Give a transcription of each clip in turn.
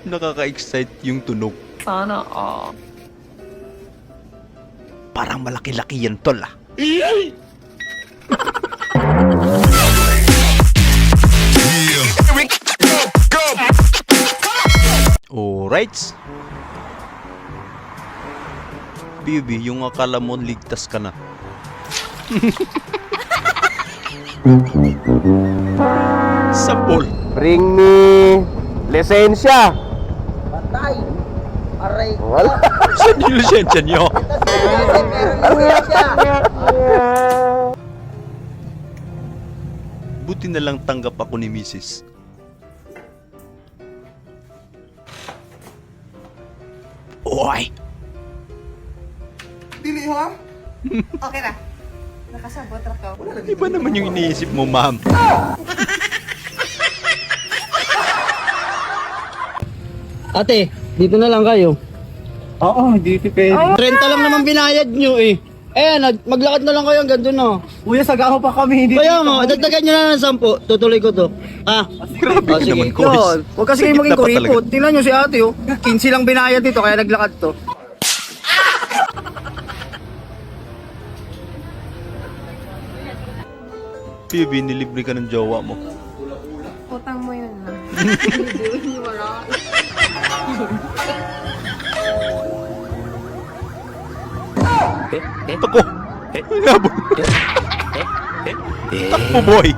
Nakaka-excite yung tunog. Sana all. Parang malaki-laki yan, tol ah. Alright. Baby, yung akala mo ligtas ka na. Sabol. Bring me lisensya. Patay! Aray ko! Wala. Saan yung lisensya nyo? Buti na lang tanggap ako ni Mrs. Oy! Dili ha? Okay na. Nakasabot ra ka. Iba naman yung iniisip mo, ma'am. Ate, dito na lang kayo. Oo, dito pwede. 30 lang naman binayad nyo eh. Maglakad na lang kayo hanggang doon oh. Kuya, sagaho pa kami. Hindi Kaya nga, dagdagan nyo na ng 10. Tutuloy ko to. Ah, Grabe ka sige. naman, Koris. Yun, huwag kasi kayo Sagip maging na pa kuripot. talaga. Tingnan nyo si ate oh. 15 lang binayad dito kaya naglakad to. Baby, nilibre ka ng jowa mo. Utang mo yun na. Hindi mo wala. Ako! Inabot! Takbo, boy!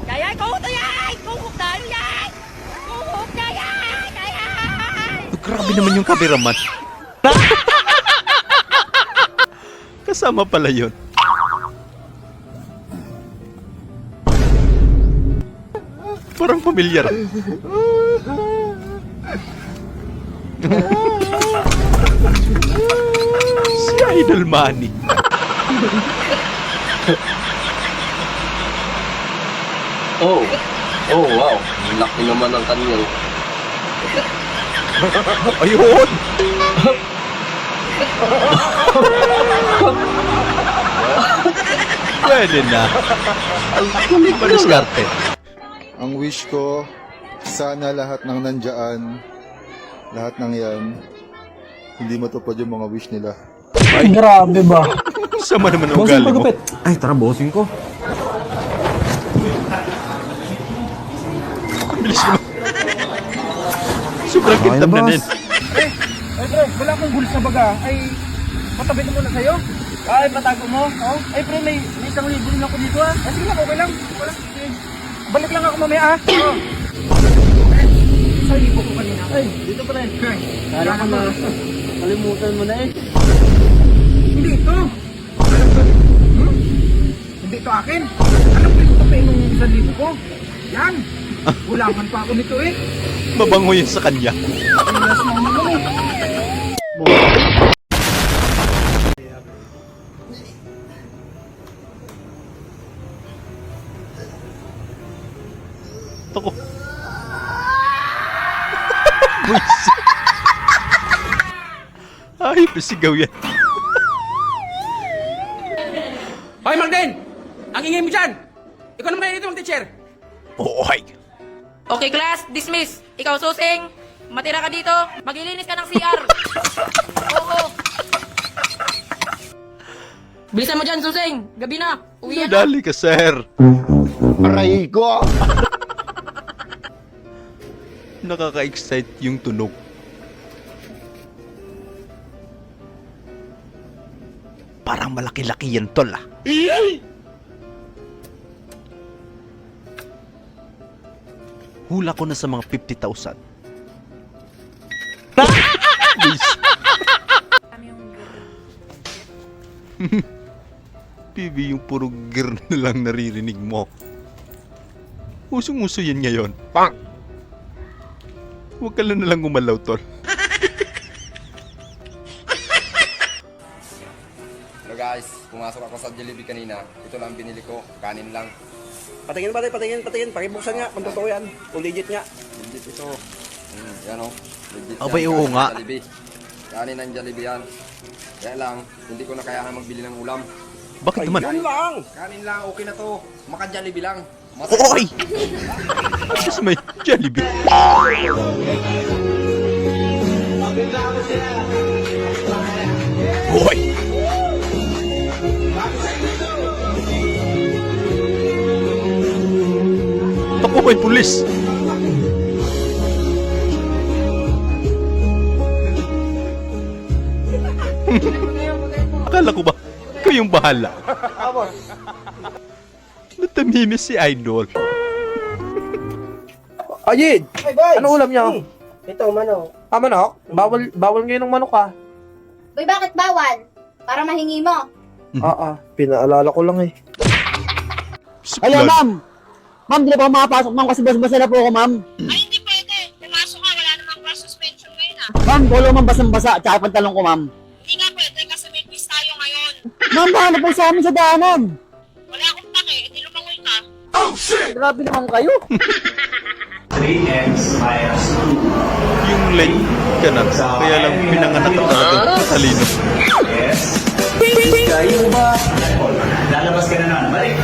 Yayay, kuhok na yan! Kuhok na yan! Kuhok na yan! Yayay! Grabe naman yung kameraman. Kasama pala yun. Parang pamilyar. Si Idol Manny. Oh, wow. Laki naman ang kanyang. Ayun! Pwede na. Padiskarte. Ang wish ko, sana lahat ng nandyan, lahat ng yan, hindi matupad yung mga wish nila. Ay, grabe ba? Sama naman ang ugali mo. Ay, tara, bossing ko. Bilis mo. Sobrang kintab na din. Ay, pre, wala akong gulis na baga. Ay, patabit mo na sa'yo. Ay, patago mo. Oh. Ay, pre, may 1,000 rin ako dito ah. Ay, sige lang, okay lang. Wala, sige. Balik lang ako mamaya ah. Oh. Sa libo ko kanina. Ay, dito pa rin. Kala ka na. Kalimutan mo na eh. Hindi ito. Hindi ito akin. Alam ko ito pa yung 1,000 ko. Yan. Ulangan pa ako nito eh. Mabango yun sa kanya. Ay, last mo naman eh. Ako. Buisit. Ay, pasigaw yan. Hoy, Martin! Ang ingay mo dyan! Ikaw naman kayo dito, mag-teacher! Oy! Okay, class, dismiss. Ikaw, Susing, matira ka dito. Maglilinis ka ng CR. Oo. Bilisan mo dyan, Susing. Gabi na. Uwi na. Nadali ka, sir. Aray ko! Nakaka-excite yung tunog. Parang malaki-laki yan, tol ah. Hula ko na sa mga 50,000. PB, yung puro gear na lang naririnig mo. Usong-uso yan ngayon. Pang! Huwag ka lang nalang umalaw, tol. Hello guys, pumasok ako sa Jollibee kanina. Ito lang binili ko, kanin lang. Patingin ba tayo? Patingin. Pakibuksan nga, kung totoo yan. Kung legit nga. Legit ito. Yan o. Legit yan. Abay, oo Kanin nga. ng Jollibee. Kanin ng Jollibee yan. Kaya lang, hindi ko na kaya magbili ng ulam. Bakit naman? Yan lang! Kanin lang, okay na to. Maka Jollibee lang. Hoy! Tapos may Jollibee. Hoy! Ako may pulis. Akala ko ba kayong bahala? Natamimiss si Idol. Ayid! Ano ulam niya? Ito, manok. Manok? Bawal ngayon ng manok ah. Uy, bakit bawal? Para mahingi mo. Pinaalala ko lang eh. Ayan, ma'am! Ma'am, di na ba makapasok, ma'am? Kasi basa na po ako, ma'am. Ay, hindi pwede. Pumasok ka, wala namang class suspension ngayon ah. Ma'am, polo, ma'am, basang-basa. Tsaka pantalon ko, ma'am. Hindi nga pwede kasi may quiz tayo ngayon. Ma'am, hanap po sa amin sa daanan. Wala akong pake, hindi lumangoy ka. Grabe naman kayo. Yung late ka na, kaya lang pinanganak ka talagang matalino. Lalabas ka na naman. Balik.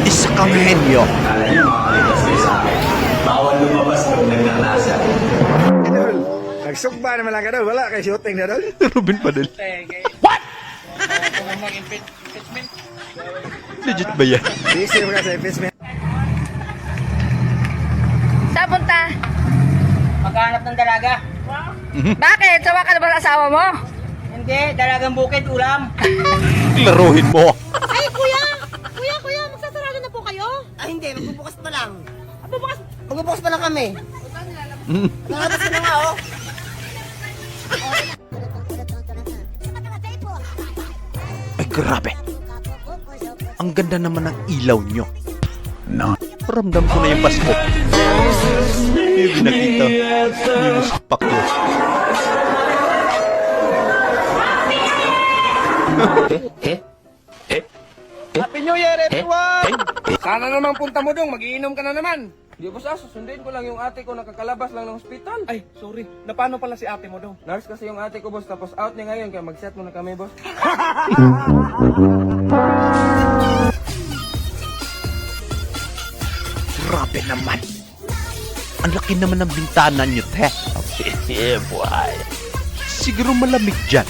Isa kang henyo. Kala niyo makakalipas kayo sa akin. Bawal lumabas pag nagnanasa. Nagsugba naman lang ka daw. Wala kay shooting na daw. Ruben Padel. What? Legit ba yan? Busy mo ka sa investment. Saan punta? Maghanap ng dalaga. Bakit? Sawa ka na ba sa asawa mo? Hindi, dalagang bukid, ulam. Laruhin mo. Ay, kuya! Kuya, magsasarado na po kayo? Ay, hindi, magbubukas pa lang. Magbubukas pa lang kami. Nalabas ka na nga, oh. Ay, grabe. Ang ganda naman ng ilaw nyo. No. Ramdam ko na yung Pasko. May binakita. May musipak ko. Happy New Year, everyone! Sana naman punta mo dong, magiinom ka na naman. Di boss, susundin ko lang yung ate ko nakakalabas lang ng hospital. Ay, sorry. Napano pala si ate mo dong? Nurse kasi yung ate ko, boss. Tapos out niya ngayon, kaya mag-set muna kami, boss. Grabe naman. Ang laki naman ng bintana nyo, te. Boy. Siguro malamig dyan.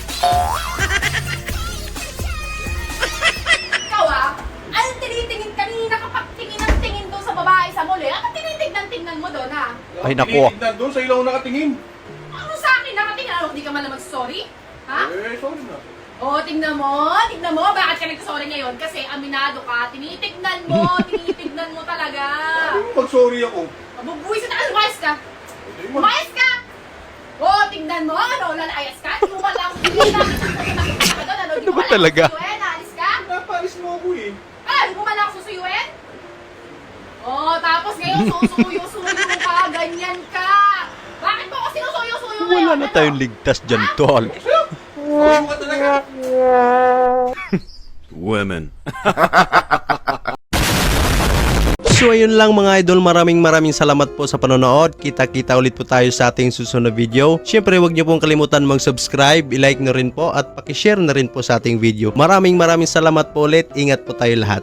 Ikaw ano tinitingin kanina kapag tingin ang tingin doon sa babae sa mall eh? Ano tinitignan-tingnan mo doon ha? Ay, nako. Doon sa ilaw nakatingin. Ano sa akin nakatingin? Ano, hindi ka man lang mag-sorry? Ha? Sorry na. Oo, tingnan mo, bakit ka nagsasorry ngayon? Kasi aminado ka, tinitignan mo talaga. Pag-sorry ako. Mabubuisit na, umayos ka! Umayos ka! Oo, tingnan mo, lalayas ka? Hindi mo ba lang, Ano ba talaga? Alis ka? Napalis mo ako eh. Hindi mo ba lang susuyuin? Oo, tapos ngayon susuyo-suyo ka, ganyan ka! Bakit mo ako sinusuyo-suyo ngayon? Wala na tayong ligtas dyan, tol. Women. So ayun lang mga idol, maraming salamat po sa panonood. Kita-kita ulit po tayo sa ating susunod na video. Syempre huwag niyo pong kalimutan mag-subscribe, i-like na rin po at paki-share na rin po sa ating video. Maraming salamat po ulit. Ingat po tayo lahat.